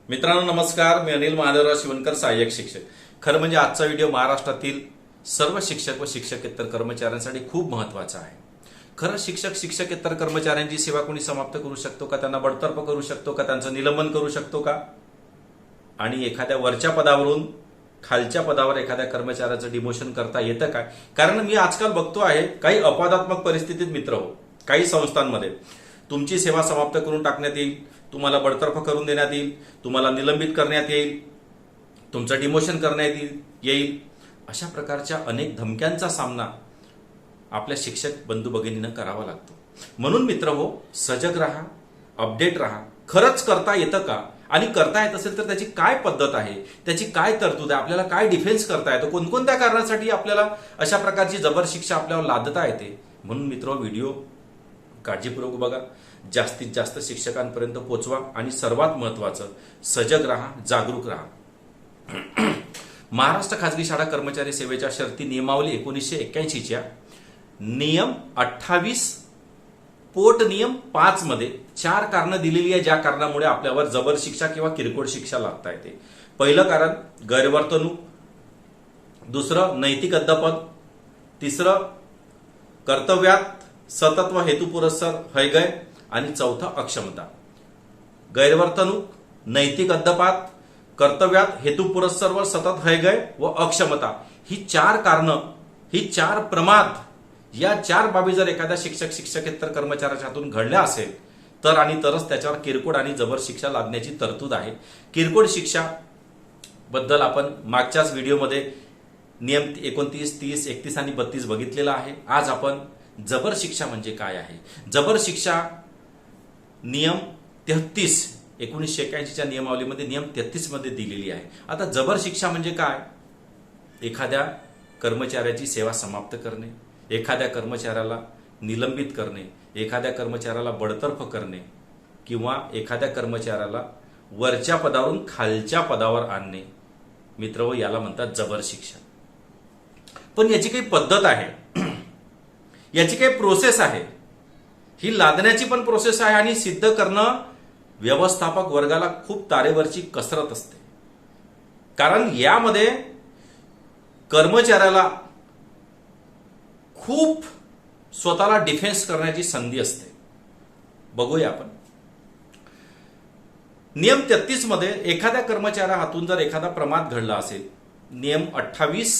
मित्रांनो नमस्कार, मी अनिल महादेवराव शिवणकर, सहाय्यक शिक्षक. खरं म्हणजे आजचा व्हिडिओ महाराष्ट्रातील सर्व शिक्षक व शिक्षकेतर कर्मचाऱ्यांसाठी खूप महत्वाचा आहे. खरं शिक्षकेतर कर्मचाऱ्यांची सेवा कोणी समाप्त करू शकतो का? त्यांना बडतर्फ करू शकतो का? त्यांचं निलंबन करू शकतो का? आणि एखाद्या वरच्या पदावरून खालच्या पदावर एखाद्या कर्मचाऱ्याचं डिमोशन करता येतं काय? कारण मी आजकाल बघतो आहे काही अपवादात्मक परिस्थितीत मित्र हो, काही संस्थांमध्ये तुमची सेवा समाप्त करून टाकण्यात येईल, तुम्हाला बडतर्फ करून देण्यात येईल, तुम्हाला निलंबित करण्यात येईल, तुमचं डिमोशन करण्यात येईल. अशा प्रकारच्या अनेक धमक्यांचा सामना आपल्या शिक्षक बंधू भगिनींना करावा लागतो. म्हणून मित्र हो, सजग राहा, अपडेट राहा. खरंच करता येतं का? आणि करता येत असेल तर त्याची काय पद्धत आहे, त्याची काय तरतूद आहे, आपल्याला काय डिफेन्स करता येतो, कोणकोणत्या कारणासाठी आपल्याला अशा प्रकारची जबर शिक्षा आपल्यावर लादता येते. म्हणून मित्र व्हिडिओ काळजीपूर्वक बघा, जास्तीत जास्त शिक्षकांपर्यंत पोहोचवा आणि सर्वात महत्वाचं सजग राहा, जागरूक राहा. महाराष्ट्र खाजगी शाळा कर्मचारी सेवेच्या शर्ती नियमावली 1981च्या नियम 28 पोट नियम 5 मध्ये 4 कारणं दिलेली आहे, ज्या कारणामुळे आपल्यावर जबर शिक्षा किंवा किरकोळ शिक्षा लादता येते. पहिलं कारण गैरवर्तणूक, दुसरं नैतिक अद्दपद, तिसरं कर्तव्यात सतत व हेतुपुरस्सर हयगय आणि चौथं अक्षमता. गैरवर्तणूक, नैतिक अद्दपात, कर्तव्यात हेतुपुरस्सर व सतत हयगय व अक्षमता ही 4 कारणं, ही 4 प्रमाद, या 4 बाबी जर एखाद्या शिक्षकेतर कर्मचाऱ्याच्या हातून घडल्या असेल तर आणि तरच त्याच्यावर किरकोळ आणि जबर शिक्षा लादण्याची तरतूद आहे. किरकोळ शिक्षा बद्दल आपण मागच्याच व्हिडिओमध्ये नियम 29, 30, 31 आणि 32 बघितलेला आहे. आज आपण जबर शिक्षा म्हणजे काय आहे, जबर शिक्षा नियम 33 1981च्या नियमावलीमध्ये नियम 33 मध्ये दिलेली आहे. आता जबर शिक्षा म्हणजे काय? एखाद्या कर्मचाऱ्याची सेवा समाप्त करणे, एखाद्या कर्मचाऱ्याला निलंबित करणे, एखाद्या कर्मचाऱ्याला बडतर्फ करणे किंवा एखाद्या कर्मचाऱ्याला वरच्या पदावरून खालच्या पदावर आणणे. मित्र, याला म्हणतात जबर शिक्षा. पण याची काही पद्धत आहे, याची काही प्रोसेस आहे. ही लादण्याची पण प्रोसेस आहे आणि सिद्ध करणं व्यवस्थापक वर्गाला खूप तारेवरची कसरत असते. कारण यामध्ये कर्मचाऱ्याला खूप स्वतःला डिफेन्स करण्याची संधी असते. बघूया आपण. नियम 33 मध्ये एखाद्या कर्मचाऱ्या हातून जर एखादा प्रमाद घडला असेल, नियम 28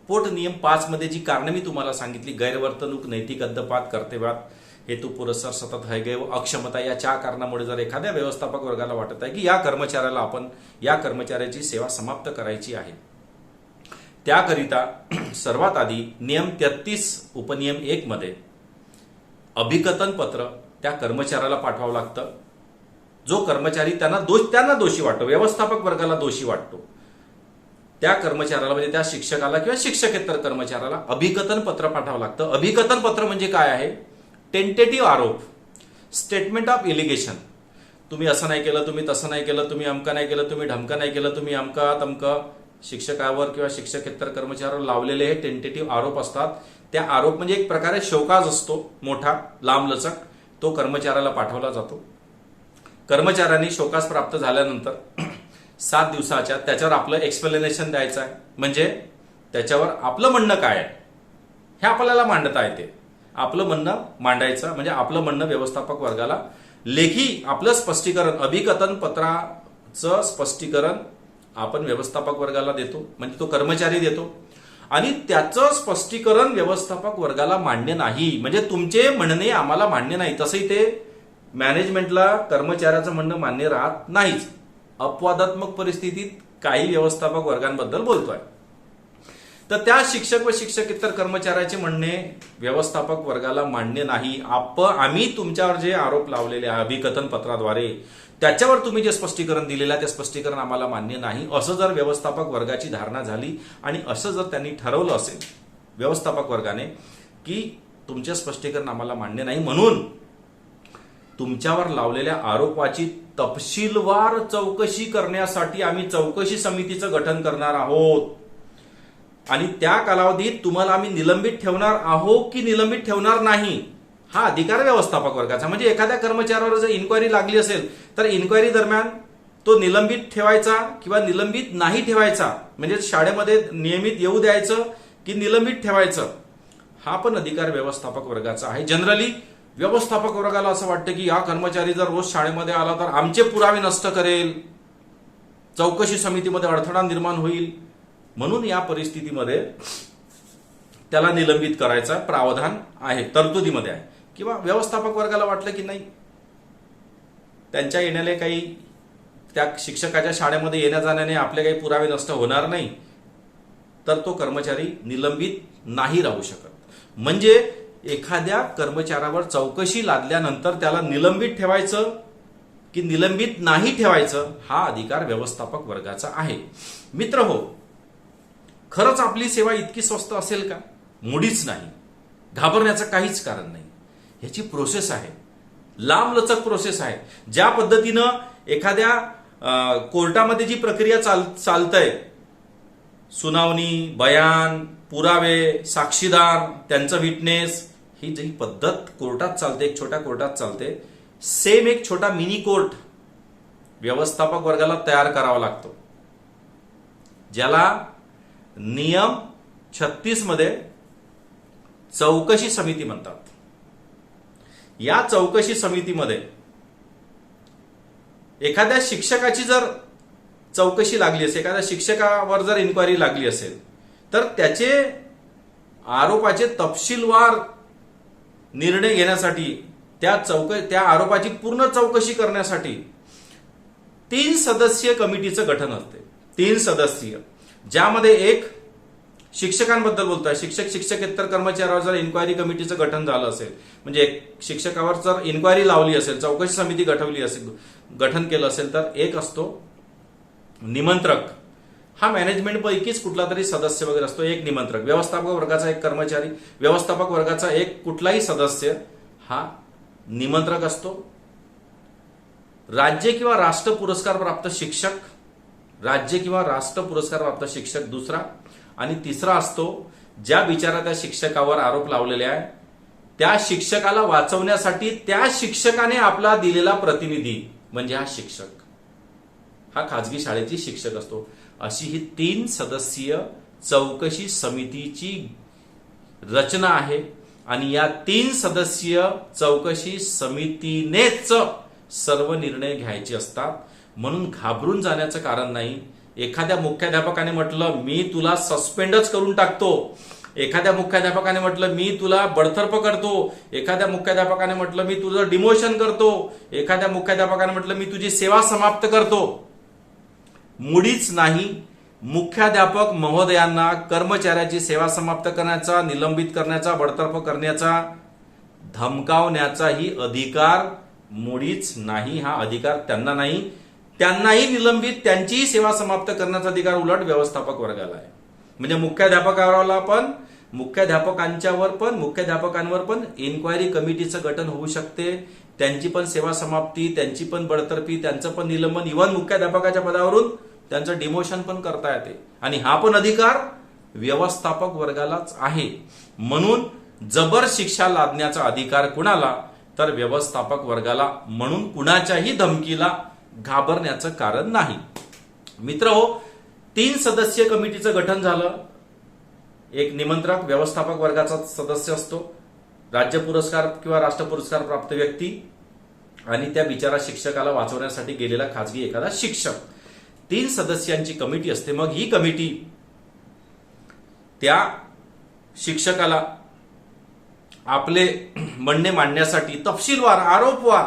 पोट नियम 5 मध्ये जी कारणे मी तुम्हाला सांगितली, गैरवर्तणूक, नैतिक अद्दपात, कर्तव्यात हेतुपुरस्सर सतत हयगय व अक्षमता, या 4 कारणामुळे जर एखाद्या व्यवस्थापक वर्गाला वाटत आहे की या कर्मचाऱ्याला आपण या कर्मचाऱ्याची सेवा समाप्त करायची आहे, त्याकरिता सर्वात आधी नियम 33 उपनियम 1 मध्ये अभिकथन पत्र त्या कर्मचाऱ्याला पाठवावं लागतं. जो कर्मचारी त्यांना दोषी वाटतो, व्यवस्थापक वर्गाला दोषी वाटतो, त्या कर्मचाऱ्याला म्हणजे त्या शिक्षकाला किंवा शिक्षकेतर कर्मचाऱ्याला अभिकथन पत्र पाठवावं लागतं. अभिकथन पत्र म्हणजे काय आहे? टेंटेटिव्ह आरोप, स्टेटमेंट ऑफ इलिगेशन. तुम्ही असं नाही केलं, तुम्ही तसं नाही केलं, तुम्ही अमका नाही केलं, तुम्ही ढमका नाही केलं, तुम्ही अमका तमका शिक्षकावर किंवा शिक्षकेतर कर्मचाऱ्यावर लावलेले हे टेंटेटिव्ह आरोप असतात. त्या आरोप म्हणजे एक प्रकारे शोकाज असतो, मोठा लांबलचक, तो कर्मचाऱ्याला पाठवला जातो. कर्मचाऱ्यांनी शोकास प्राप्त झाल्यानंतर 7 दिवसाच्या त्याच्यावर आपलं एक्सप्लेनेशन द्यायचं आहे. म्हणजे त्याच्यावर आपलं म्हणणं काय आहे हे आपल्याला मांडता येते. आपलं म्हणणं मांडायचं म्हणजे आपलं म्हणणं व्यवस्थापक वर्गाला लेखी आपलं स्पष्टीकरण, अभिकथन पत्राचं स्पष्टीकरण आपण व्यवस्थापक वर्गाला देतो, म्हणजे तो कर्मचारी देतो. आणि त्याचं स्पष्टीकरण व्यवस्थापक वर्गाला मान्य नाही, म्हणजे तुमचे म्हणणे आम्हाला मान्य नाही, तसंही ते मॅनेजमेंटला कर्मचाऱ्याचं म्हणणं मान्य राहत नाहीच. अपवादात्मक परिस्थितीत काही व्यवस्थापक वर्गांबद्दल बोलतोय. तर त्या शिक्षक व शिक्षकेतर कर्मचाऱ्याचे म्हणणे व्यवस्थापक वर्गाला मान्य नाही. आम्ही तुमच्यावर जे आरोप लावलेले आहे अभिकथन पत्राद्वारे, त्याच्यावर तुम्ही जे स्पष्टीकरण दिलेलं आहे ते स्पष्टीकरण आम्हाला मान्य नाही, असं जर व्यवस्थापक वर्गाची धारणा झाली आणि असं जर त्यांनी ठरवलं असेल व्यवस्थापक वर्गाने की तुमचे स्पष्टीकरण आम्हाला मान्य नाही, म्हणून तुमच्यावर लावलेल्या आरोपाची तपशीलवार चौकशी करण्यासाठी आम्ही चौकशी समितीचं गठन करणार आहोत आणि त्या कालावधीत तुम्हाला आम्ही निलंबित ठेवणार आहोत की निलंबित ठेवणार नाही, हा अधिकार व्यवस्थापक वर्गाचा. म्हणजे एखाद्या कर्मचाऱ्यावर जर इन्क्वायरी लागली असेल तर इन्क्वायरी दरम्यान तो निलंबित ठेवायचा किंवा निलंबित नाही ठेवायचा, म्हणजे शाळेमध्ये नियमित येऊ द्यायचं की निलंबित ठेवायचं, हा पण अधिकार व्यवस्थापक वर्गाचा आहे. जनरली व्यवस्थापक वर्गाला असं वाटतं की हा कर्मचारी जर रोज शाळेमध्ये आला तर आमचे पुरावे नष्ट करेल, चौकशी समितीमध्ये अडथळा निर्माण होईल, म्हणून या परिस्थितीमध्ये त्याला निलंबित करायचा प्रावधान आहे, तरतुदीमध्ये आहे. किंवा व्यवस्थापक वर्गाला वाटलं की नाही, त्यांच्या येण्याने काही त्या शिक्षकाच्या शाळेमध्ये येण्या जाण्याने आपले काही पुरावे नष्ट होणार नाही, तर तो कर्मचारी निलंबित नाही राहू शकत. म्हणजे एखाद्या कर्मचाऱ्यावर चौकशी लादल्यानंतर त्याला निलंबित ठेवायचं की निलंबित नाही ठेवायचं, हा अधिकार व्यवस्थापक वर्गाचा आहे. मित्र हो, खरंच आपली सेवा इतकी स्वस्त असेल का? मुळीच नाही. घाबरण्याचं काहीच कारण नाही. ह्याची प्रोसेस आहे, लांबलचक प्रोसेस आहे. ज्या पद्धतीनं एखाद्या कोर्टामध्ये जी प्रक्रिया चालतंय, सुनावणी, बयान, पुरावे, साक्षीदार, त्यांचं विटनेस, ही जी पद्धत कोर्टात चालते, एक छोट्या कोर्टात चालते, सेम एक छोटा मिनी कोर्ट व्यवस्थापक वर्गाला तयार करावा लागतो, ज्याला नियम 36 मध्ये चौकशी समिती म्हणतात. या चौकशी समितीमध्ये एखाद्या शिक्षकाची जर चौकशी लागली असेल, एखाद्या शिक्षकावर जर इन्क्वायरी लागली असेल, तर त्याचे आरोपाचे तपशीलवार निर्णय घेण्यासाठी, त्या आरोपाची पूर्ण चौकशी करण्यासाठी 3 सदस्यीय कमिटीचं गठन असते. 3 सदस्यीय, ज्यामध्ये एक शिक्षकांबद्दल बोलतोय, शिक्षकेतर कर्मचाऱ्यावर जर इन्क्वायरी कमिटीचं गठन झालं असेल, म्हणजे एक शिक्षकावर जर इन्क्वायरी लावली असेल, चौकशी समिती गठन केलं असेल, तर एक असतो निमंत्रक. हा मॅनेजमेंट पैकीच कुठला तरी सदस्य वगैरे असतो, एक निमंत्रक. व्यवस्थापक वर्गाचा एक कर्मचारी, व्यवस्थापक वर्गाचा एक कुठलाही सदस्य हा निमंत्रक असतो. राज्य किंवा राष्ट्र पुरस्कार प्राप्त शिक्षक, राज्य किंवा राष्ट्र पुरस्कार प्राप्त शिक्षक दुसरा, आणि तिसरा असतो ज्या बिचारा त्या शिक्षकावर आरोप लावलेले आहे, त्या शिक्षकाला वाचवण्यासाठी त्या शिक्षकाने आपला दिलेला प्रतिनिधी, म्हणजे हा शिक्षक, हा खाजगी शाळेची शिक्षक असतो. अशी ही 3 सदस्यीय चौकशी समितीची रचना आहे. आणि या 3 सदस्यीय चौकशी समितीनेच सर्व निर्णय घ्यायचे असतात. म्हणून घाबरून जाण्याचं कारण नाही. एखाद्या मुख्याध्यापकाने म्हटलं मी तुला सस्पेंडच करून टाकतो, एखाद्या मुख्याध्यापकाने म्हटलं मी तुला बडतर्फ करतो, एखाद्या मुख्याध्यापकाने म्हटलं मी तुझं डिमोशन करतो, एखाद्या मुख्याध्यापकाने म्हटलं मी तुझी सेवा समाप्त करतो, मुळीच नाही. मुख्याध्यापक महोदयांना कर्मचाऱ्याची सेवा समाप्त करण्याचा, निलंबित करण्याचा, बडतर्फ करण्याचा, धमकावण्याचाही अधिकार मुळीच नाही. हा अधिकार त्यांना नाही. त्यांनाही निलंबित, त्यांचीही सेवा समाप्त करण्याचा अधिकार उलट व्यवस्थापक वर्गाला आहे. म्हणजे मुख्याध्यापकांवर पण इन्क्वायरी कमिटीचं गठन होऊ शकते, त्यांची पण सेवा समाप्ती, त्यांची पण बडतर्फी, त्यांचं पण निलंबन, इव्हन मुख्याध्यापकाच्या पदावरून त्यांचं डिमोशन पण करता येते. आणि हा पण अधिकार व्यवस्थापक वर्गालाच आहे. म्हणून जबर शिक्षा लादण्याचा अधिकार कुणाला? तर व्यवस्थापक वर्गाला. म्हणून कुणाच्याही धमकीला घाबरण्याचं कारण नाही. मित्र हो, 3 सदस्यीय कमिटीचं गठन झालं. एक निमंत्रक व्यवस्थापक वर्गाचा सदस्य असतो, राज्य पुरस्कार किंवा राष्ट्र पुरस्कार प्राप्त व्यक्ती, आणि त्या बिचारा शिक्षकाला वाचवण्यासाठी गेलेला खाजगी एखादा शिक्षक. 3 सदस्यांची कमिटी असते. मग ही कमिटी त्या शिक्षकाला आपले म्हणणे मांडण्यासाठी तपशीलवार, आरोपवार,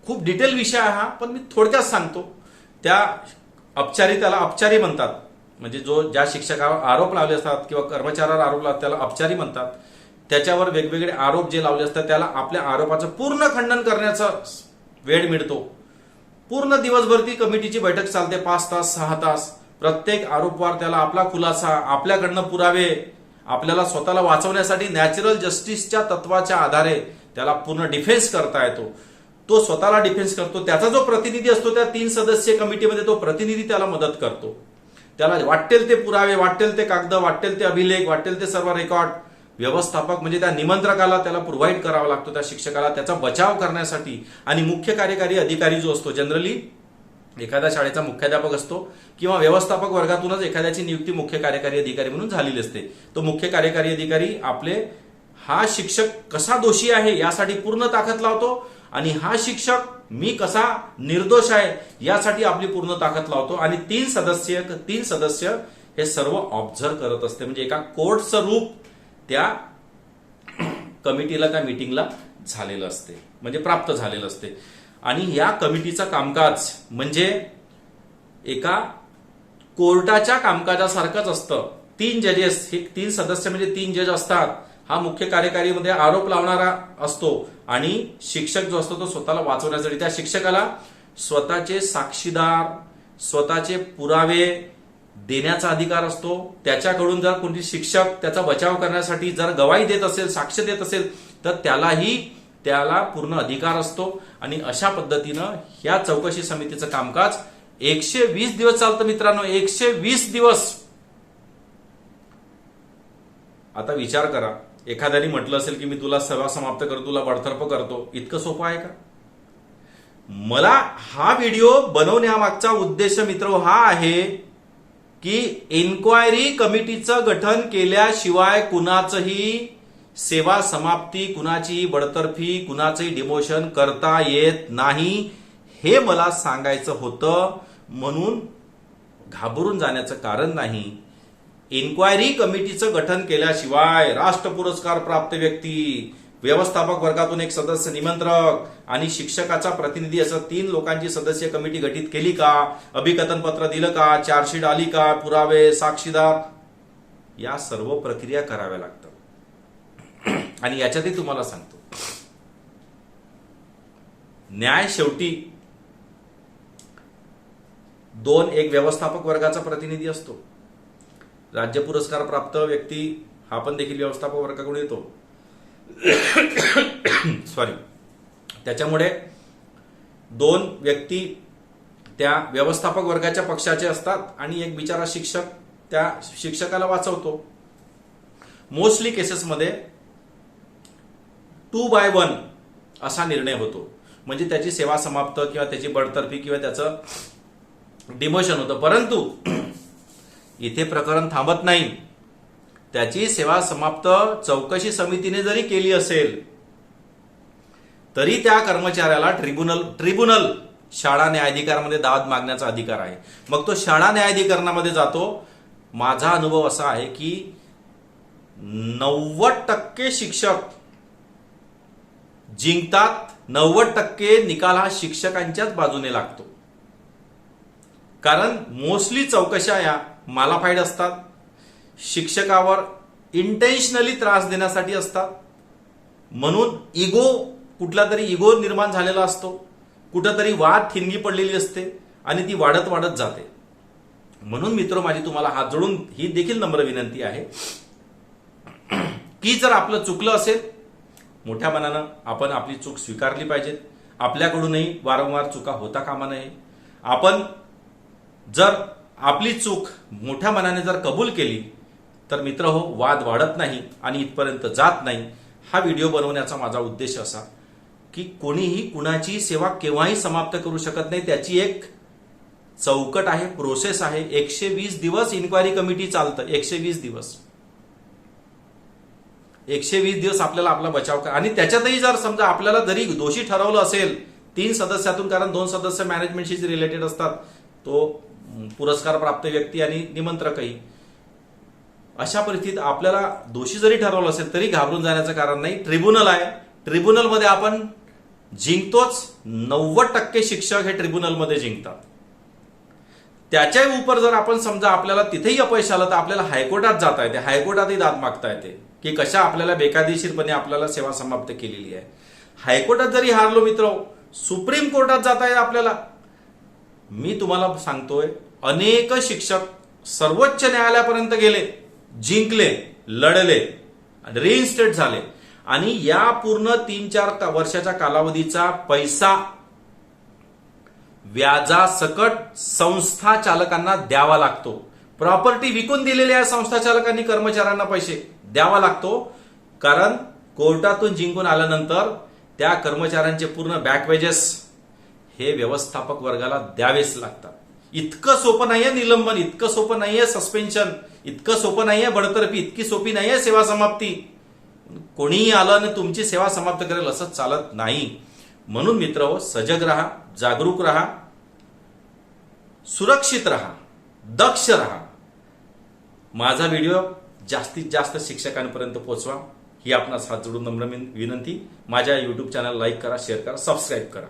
खूप डिटेल विषय आहे हा, पण मी थोडक्यात सांगतो. त्या त्याला अपचारी म्हणतात. म्हणजे ज्या शिक्षकावर आरोप लावले असतात किंवा कर्मचाऱ्यावर आरोप लावतात त्याला अपचारी म्हणतात. त्याच्यावर वेगवेगळे आरोप जे लावले असतात त्याला आपल्या आरोपाचं पूर्ण खंडन करण्याचा वेळ मिळतो. पूर्ण दिवसभर ती कमिटीची बैठक चालते, 5 तास 6 तास. प्रत्येक आरोपवार त्याला आपला खुलासा, आपल्याकडनं पुरावे, आपल्याला स्वतःला वाचवण्यासाठी नॅचरल जस्टिसच्या तत्वाच्या आधारे त्याला पूर्ण डिफेन्स करता येतो. तो स्वतःला डिफेन्स करतो. त्याचा जो प्रतिनिधी असतो त्या 3 सदस्यीय कमिटीमध्ये, तो प्रतिनिधी त्याला मदत करतो. त्याला वाटेल ते पुरावे, वाटेल ते कागद, वाटेल ते अभिलेख, वाटेल ते सर्व रेकॉर्ड व्यवस्थापक म्हणजे त्या निमंत्रकाला त्याला प्रोव्हाइड करावा लागतो, त्या शिक्षकाला त्याचा बचाव करण्यासाठी. आणि मुख्य कार्यकारी अधिकारी जो असतो, जनरली एखाद्या शाळेचा मुख्याध्यापक असतो किंवा व्यवस्थापक वर्गातूनच एखाद्याची नियुक्ती मुख्य कार्यकारी अधिकारी म्हणून झालेली असते. तो मुख्य कार्यकारी अधिकारी हा शिक्षक कसा दोषी आहे यासाठी पूर्ण ताकद लावतो आणि हा शिक्षक मी कसा निर्दोष आहे यासाठी आपली पूर्ण ताकद लावतो. आणि तीन सदस्य हे सर्व ऑब्झर्व करत असते. म्हणजे एका कोर्टचं रूप त्या कमिटीला, त्या मीटिंगला झालेलं असते, म्हणजे प्राप्त झालेलं असते. आणि या कमिटीचं कामकाज म्हणजे एका कोर्टाच्या कामकाजासारखंच असतं. 3 जजेस, हे 3 सदस्य म्हणजे 3 जज असतात. हा मुख्य कार्यकारी मध्ये आरोप लावणारा असतो आणि शिक्षक जो असतो तो स्वतःला वाचवण्यासाठी, त्या शिक्षकाला स्वतःचे साक्षीदार, स्वतःचे पुरावे देण्याचा अधिकार असतो. त्याच्याकडून जर कोणती शिक्षक त्याचा बचाव करण्यासाठी जर गवाही देत असेल, साक्ष देत असेल, तर त्याला पूर्ण अधिकार असतो. आणि अशा पद्धतीनं ह्या चौकशी समितीचं कामकाज 120 दिवस चालतं मित्रांनो, 120 दिवस. आता विचार करा, एखाद्याने म्हटलं असेल की मी तुला सेवा समाप्त करतो, तुला बडतर्फ करतो, इतकं सोपं आहे का? मला हा व्हिडिओ बनवण्यामागचा उद्देश मित्र हा आहे की इन्क्वायरी कमिटीचं गठन केल्याशिवाय कुणाचंही सेवा समाप्ती, कुणाची बडतर्फी, कुणाचंही डिमोशन करता येत नाही, हे मला सांगायचं होतं. म्हणून घाबरून जाण्याचं कारण नाही. इन्क्वायरी कमिटीचं गठन केल्याशिवाय राष्ट्र पुरस्कार प्राप्त व्यक्ती, व्यवस्थापक वर्गातून एक सदस्य निमंत्रक आणि शिक्षकाचा प्रतिनिधी असं 3 लोकांची सदस्य कमिटी गठीत केली का? अभिकथन पत्र दिलं का? चार्जशीट आली का? पुरावे, साक्षीदार, या सर्व प्रक्रिया कराव्या लागतात. आणि याच्यातही तुम्हाला सांगतो, न्याय शेवटी एक व्यवस्थापक वर्गाचा प्रतिनिधी असतो. राज्य पुरस्कार प्राप्त व्यक्ती हा पण देखील व्यवस्थापक वर्गाकडून येतो. सॉरी. त्याच्यामुळे 2 व्यक्ती त्या व्यवस्थापक वर्गाच्या पक्षाचे असतात आणि एक बिचारा शिक्षक त्या शिक्षकाला वाचवतो. मोस्टली केसेसमध्ये 2/1 असा निर्णय होतो, म्हणजे त्याची सेवा समाप्त किंवा त्याची बडतर्फी किंवा त्याचं डिमोशन होतं. परंतु इथे प्रकरण थांबत नाही. त्याची सेवा समाप्त चौकशी समितीने जरी केली असेल तरी त्या कर्मचाऱ्याला ट्रिब्युनल शाळा न्यायाधिकरणामध्ये दाद मागण्याचा अधिकार आहे. मग तो शाळा न्यायाधिकरणामध्ये जातो. माझा अनुभव असा आहे की 90% शिक्षक जिंकतात, 90% निकाल हा शिक्षकांच्याच बाजूने लागतो. कारण मोस्टली चौकशा या मालाफाईड असतात, शिक्षकावर इंटेन्शनली त्रास देण्यासाठी असतात. म्हणून कुठला तरी इगो निर्माण झालेला असतो, कुठंतरी वाद ठिणगी पडलेली असते आणि ती वाढत वाढत जाते. म्हणून मित्र, माझी तुम्हाला हात जोडून ही देखील नम्र विनंती आहे की जर आपलं चुकलं असेल, मोठ्या मनानं आपण आपली चूक स्वीकारली पाहिजे. आपल्याकडूनही वारंवार चुका होता कामा नये. आपण जर आपली चूक मोठ्या मनाने जर कबूल केली तर मित्र हो, वाद वाढत नाही आणि इथपर्यंत जात नाही. हा व्हिडिओ बनवण्याचा माझा उद्देश असा की कोणीही कुणाची सेवा केव्हाही समाप्त करू शकत नाही. त्याची एक चौकट आहे, प्रोसेस आहे. 120 दिवस इन्क्वायरी कमिटी चालतं. 120 दिवस 120 दिवस आपल्याला आपला बचाव करा. आणि त्याच्यातही जर समजा आपल्याला जरी दोषी ठरवलं असेल 3 सदस्यातून, कारण 2 सदस्य मॅनेजमेंटशी रिलेटेड असतात, तो पुरस्कार प्राप्त व्यक्ती आणि निमंत्रकही, अशा परिस्थितीत आपल्याला दोषी जरी ठरवलं असेल तरी घाबरून जाण्याचं कारण नाही. ट्रिब्युनल आहे, ट्रिब्युनलमध्ये आपण जिंकतोच. 90% शिक्षक हे ट्रिब्युनलमध्ये जिंकतात. त्याच्याही उपर जर आपण समजा आपल्याला तिथेही अपयश आलं तर आपल्याला हायकोर्टात जाता येते, हायकोर्टातही दाद मागता येते की कशा आपल्याला बेकायदेशीरपणे आपल्याला सेवा समाप्त केलेली आहे. हायकोर्टात जरी हारलो मित्र, सुप्रीम कोर्टात जाता येईल आपल्याला. मी तुम्हाला सांगतोय, अनेक शिक्षक सर्वोच्च न्यायालयापर्यंत गेले, जिंकले, लढले, रिइन्स्टेट झाले आणि या पूर्ण 3-4 वर्षाच्या कालावधीचा पैसा व्याजासकट संस्था चालकांना द्यावा लागतो. प्रॉपर्टी विकून दिलेल्या संस्था चालकांनी कर्मचाऱ्यांना पैसे द्यावा लागतो. कारण कोर्टातून जिंकून आल्यानंतर त्या कर्मचाऱ्यांचे पूर्ण बॅक वेजेस हे व्यवस्थापक वर्गाला द्यावेच लागतात. इतकं सोपं नाहीये निलंबन, इतकं सोपं नाहीये सस्पेन्शन, इतकं सोपं नाहीये बडतर्फी, इतकी सोपी नाहीये सेवा समाप्ती. कोणीही आलं आणि तुमची सेवा समाप्त करेल असं चालत नाही. म्हणून मित्रहो, सजग राहा, जागरूक राहा, सुरक्षित राहा, दक्ष राहा. माझा व्हिडिओ जास्तीत जास्त शिक्षकांपर्यंत पोहोचवा ही आपणास हात जोडून नम्र विनंती. माझ्या YouTube चॅनल लाईक करा, शेअर करा, सबस्क्राईब करा.